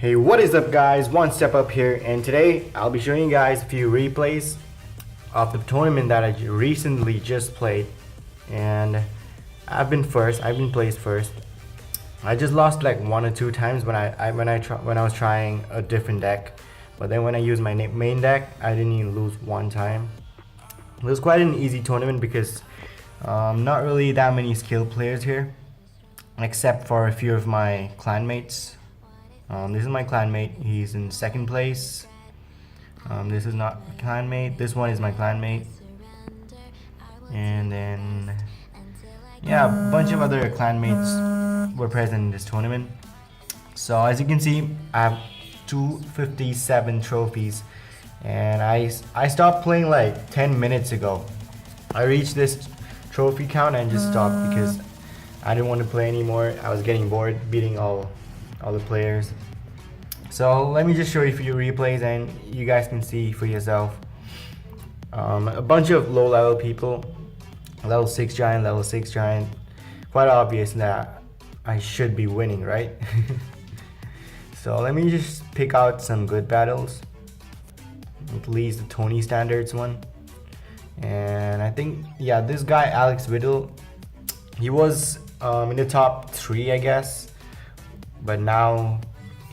Hey, what is up guys, OneStepUp here, and today I'll be showing you guys a few replays of the tournament that I recently just played. And I've been placed first. I just lost like 1 or 2 times when I was trying a different deck, but then when I used my main deck I didn't even lose 1 time. It was quite an easy tournament because not really that many skilled players here, except for a few of my clanmates. This is my clanmate, he's in 2nd place. This is not a clanmate, this one is my clanmate. And then, yeah, a bunch of other clanmates were present in this tournament. So as you can see, I have 257 trophies. And I stopped playing like 10 minutes ago. I reached this trophy count and just stopped because I didn't want to play anymore. I was getting bored beating all the players. So let me just show you a few replays and you guys can see for yourself. A bunch of low level people, level 6 giant, level 6 giant. Quite obvious that I should be winning, right? So let me just pick out some good battles, at least the Tourney standards one. And I think, yeah, this guy Alex Riddle, he was in the top 3 I guess, but now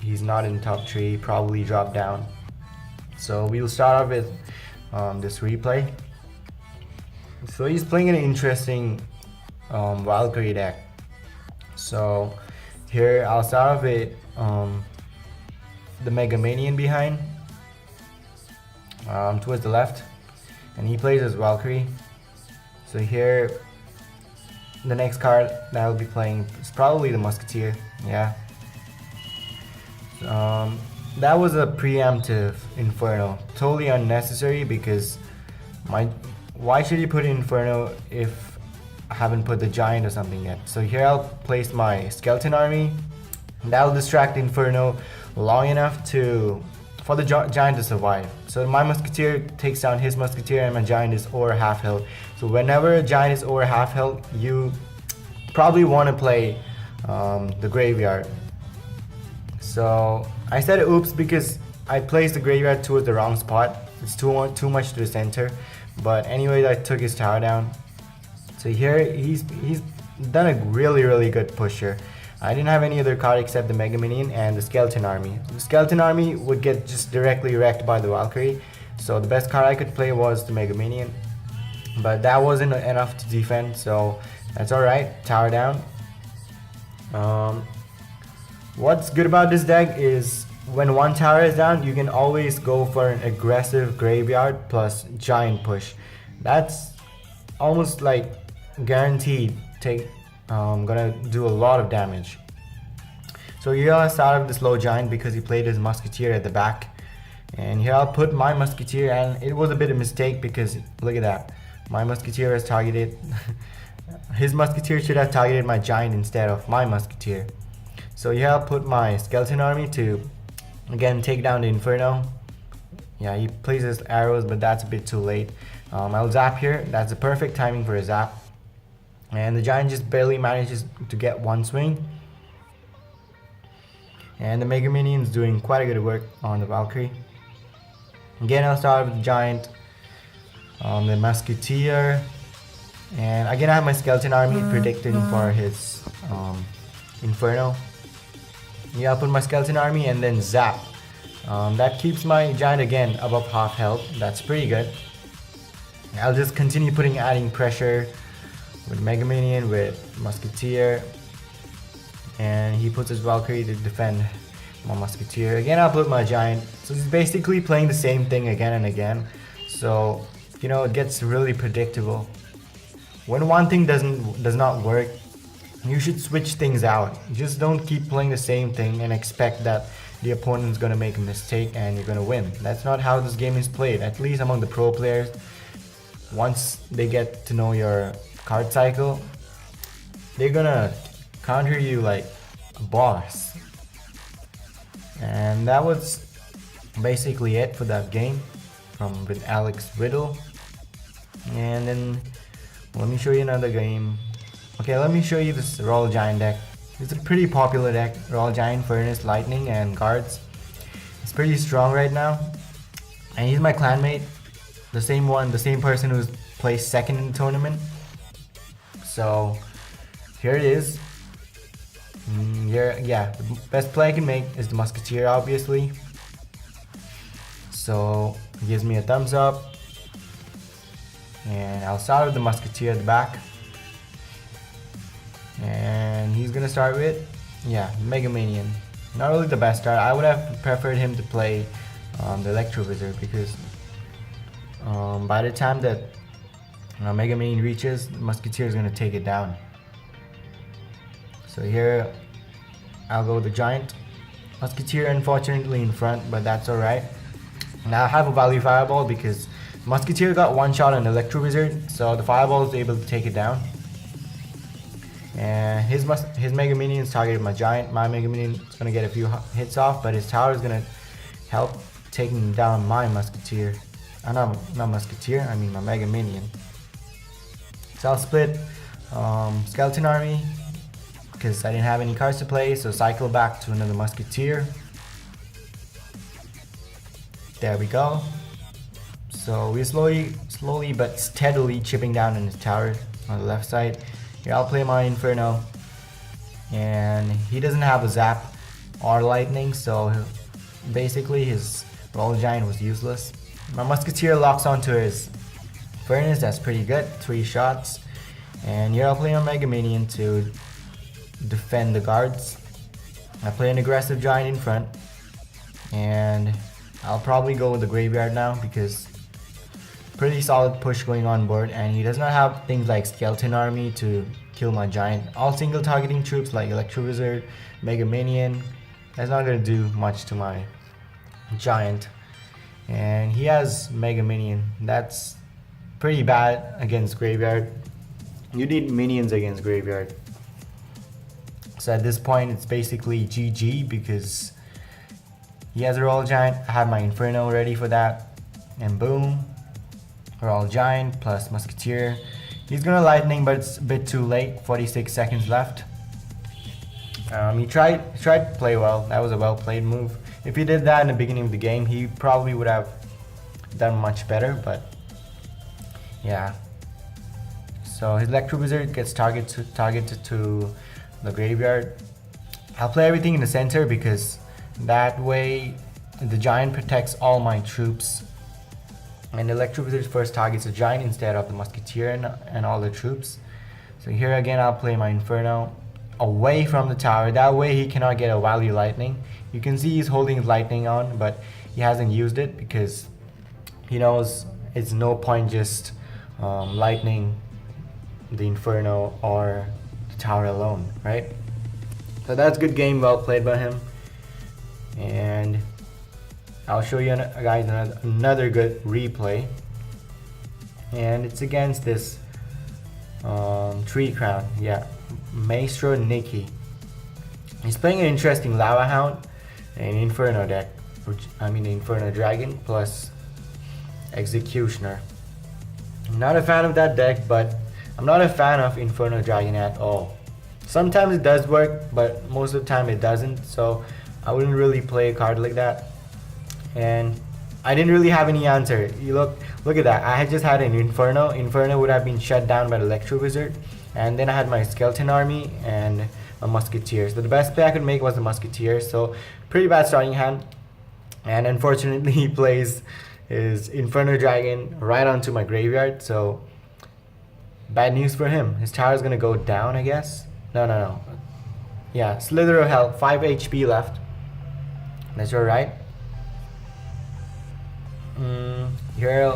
he's not in the top 3, probably dropped down. So we'll start off with this replay. So he's playing an interesting Valkyrie deck. So here I'll start off with the Mega Manian behind, towards the left, and he plays as Valkyrie. So here the next card that I'll be playing is probably the Musketeer. Yeah. That was a preemptive Inferno, totally unnecessary because why should you put Inferno if I haven't put the Giant or something yet? So here I'll place my Skeleton Army. That'll distract Inferno long enough for the Giant to survive. So my Musketeer takes down his Musketeer and my Giant is over half health. So whenever a Giant is over half health, you probably want to play the Graveyard. So I said oops because I placed the Graveyard towards the wrong spot. It's too much to the center. But anyway, I took his tower down. So here he's done a really good push here. I didn't have any other card except the Mega Minion and the Skeleton Army. The Skeleton Army would get just directly wrecked by the Valkyrie. So the best card I could play was the Mega Minion. But that wasn't enough to defend, so that's alright. Tower down. What's good about this deck is when one tower is down, you can always go for an aggressive Graveyard plus Giant push. That's almost like guaranteed gonna do a lot of damage. So here I'll start with this low Giant because he played his Musketeer at the back. And here I'll put my Musketeer, and it was a bit of a mistake because look at that. My Musketeer has targeted his Musketeer should have targeted my Giant instead of my Musketeer. So here I'll put my Skeleton Army to again take down the Inferno. Yeah, he plays his arrows, but that's a bit too late. I'll zap here. That's the perfect timing for a zap. And the Giant just barely manages to get 1 swing. And the Mega Minion's doing quite a good work on the Valkyrie. Again, I'll start with the Giant, the Musketeer, and again I have my Skeleton Army predicting for his Inferno. Yeah, I'll put my Skeleton Army and then zap. That keeps my Giant again above half health. That's pretty good. I'll just continue adding pressure with Mega Minion, with Musketeer, and he puts his Valkyrie to defend my Musketeer. Again, I'll put my Giant. So he's basically playing the same thing again and again. So you know, it gets really predictable. When one thing does not work, you should switch things out. Just don't keep playing the same thing and expect that the opponent's gonna make a mistake and you're gonna win. That's not how this game is played, at least among the pro players. Once they get to know your card cycle, they're gonna counter you like a boss. And that was basically it for that game with Alex Riddle. And then let me show you another game. Okay, let me show you this Royal Giant deck. It's a pretty popular deck. Royal Giant, Furnace, Lightning, and Guards. It's pretty strong right now. And he's my clanmate. The same person who's placed second in the tournament. So here it is. Yeah, the best play I can make is the Musketeer, obviously. So he gives me a thumbs up. And I'll start with the Musketeer at the back. And he's gonna start with, yeah, Mega Minion. Not really the best start. I would have preferred him to play the Electro Wizard, because by the time that Mega Minion reaches, Musketeer is gonna take it down. So here I'll go with the Giant. Musketeer unfortunately in front, but that's alright. Now I have a value Fireball because Musketeer got one shot on Electro Wizard, so the Fireball is able to take it down. And his Mega Minions targeted my Giant. My Mega Minion is gonna get a few hits off, but his tower is gonna help taking down my Musketeer. Not Musketeer, I mean my Mega Minion. So I'll split Skeleton Army because I didn't have any cards to play, so cycle back to another Musketeer. There we go. So we're slowly but steadily chipping down in his tower on the left side. Here I'll play my Inferno, and he doesn't have a Zap or Lightning, so basically his Royal Giant was useless. My Musketeer locks onto his Furnace, that's pretty good, 3 shots. And here I'll play my Mega Minion to defend the Guards. I play an aggressive Giant in front, and I'll probably go with the Graveyard now because pretty solid push going on board, and he does not have things like Skeleton Army to kill my Giant. All single targeting troops like Electro Wizard, Mega Minion, that's not going to do much to my Giant. And he has Mega Minion, that's pretty bad against Graveyard. You need minions against Graveyard. So at this point it's basically GG because he has a Royal Giant. I have my Inferno ready for that, and boom, Royal Giant plus Musketeer. He's gonna Lightning, but it's a bit too late. 46 seconds left. He tried to play well. That was a well played move. If he did that in the beginning of the game, he probably would have done much better. But yeah. So his Electro Wizard gets targeted to the Graveyard. I'll play everything in the center because that way the Giant protects all my troops. And the Electro Wizard first targets the Giant instead of the Musketeer and all the troops. So here again I'll play my Inferno away from the tower. That way he cannot get a value Lightning. You can see he's holding his Lightning on, but he hasn't used it because he knows it's no point just Lightning the Inferno or the tower alone, right? So that's a good game, well played by him. And I'll show you guys another good replay, and it's against this Tree Crown, yeah, Maestro Nikki. He's playing an interesting Lava Hound and Inferno deck, Inferno Dragon plus Executioner. I'm not a fan of that deck, but I'm not a fan of Inferno Dragon at all. Sometimes it does work, but most of the time it doesn't, so I wouldn't really play a card like that. And I didn't really have any answer. You look at that. I had just had an Inferno. Inferno would have been shut down by the Electro Wizard, and then I had my Skeleton Army and a Musketeer. So the best play I could make was the Musketeer. So pretty bad starting hand. And unfortunately he plays his Inferno Dragon right onto my Graveyard. So bad news for him. His tower is gonna go down, I guess. No. Yeah, Slither of Hell, 5 HP left. That's alright. Here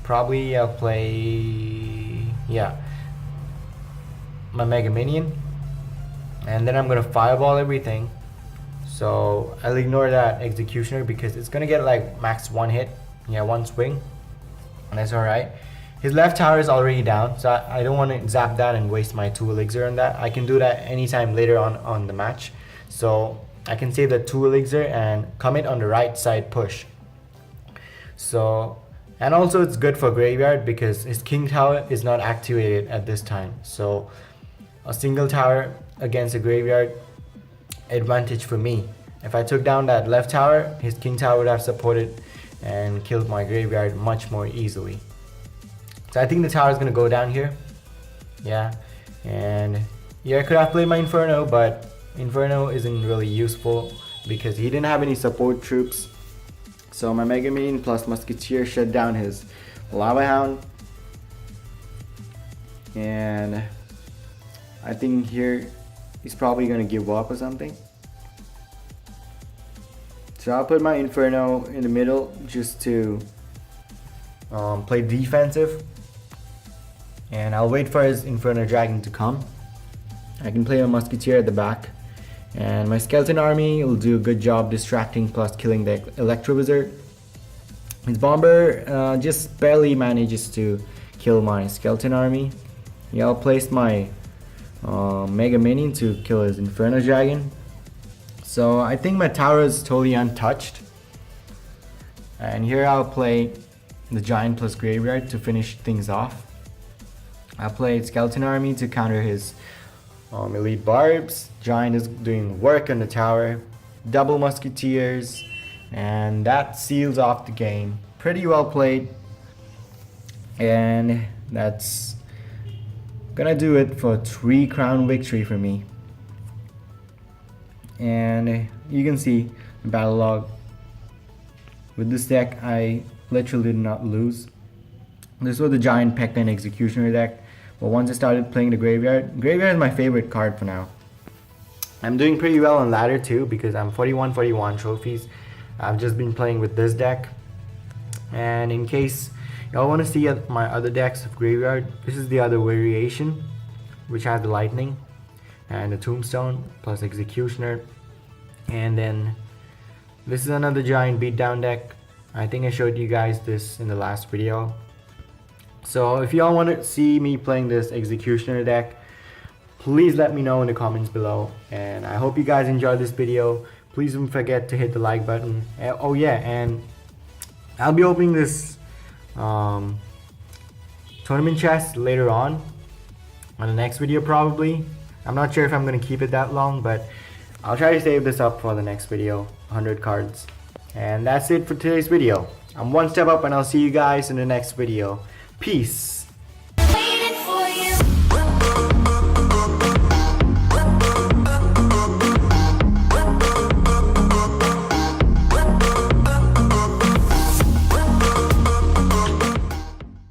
I'll play, yeah, my Mega Minion, and then I'm gonna Fireball everything. So I'll ignore that Executioner because it's gonna get like max 1 hit, yeah, 1 swing, and that's alright. His left tower is already down, so I don't want to zap that and waste my 2 elixir on that. I can do that anytime later on the match, so I can save the 2 elixir and commit on the right side push. So, and also it's good for Graveyard because his King Tower is not activated at this time. So a single tower against a graveyard advantage for me. If I took down that left tower, his king tower would have supported and killed my graveyard much more easily. So I think the tower is going to go down here. Yeah, and yeah, I could have played my Inferno, but Inferno isn't really useful because he didn't have any support troops. So my Mega Minion plus Musketeer shut down his Lava Hound. And I think here he's probably going to give up or something. So I'll put my Inferno in the middle just to play defensive. And I'll wait for his Inferno Dragon to come. I can play a Musketeer at the back. And my Skeleton Army will do a good job distracting plus killing the Electro Wizard. His Bomber just barely manages to kill my Skeleton Army. Yeah, I'll place my Mega Minion to kill his Inferno Dragon. So I think my tower is totally untouched. And here I'll play the Giant plus Graveyard to finish things off. I'll play Skeleton Army to counter his Elite Barbs. Giant is doing work on the tower. Double Musketeers. And that seals off the game. Pretty well played. And that's gonna do it for a 3-crown victory for me. And you can see the battle log. With this deck, I literally did not lose. This was the Giant P.E.K.K.A. and Executioner deck. But once I started playing the Graveyard is my favorite card for now. I'm doing pretty well on ladder too because I'm 41 trophies. I've just been playing with this deck. And in case y'all want to see my other decks of Graveyard, this is the other variation, which has the Lightning and the Tombstone plus Executioner. And then this is another Giant Beatdown deck. I think I showed you guys this in the last video. So if y'all want to see me playing this Executioner deck, please let me know in the comments below. And I hope you guys enjoyed this video. Please don't forget to hit the like button. Oh yeah, and I'll be opening this tournament chest later on the next video probably. I'm not sure if I'm going to keep it that long, but I'll try to save this up for the next video, 100 cards. And that's it for today's video. I'm OneStepUp and I'll see you guys in the next video. Peace.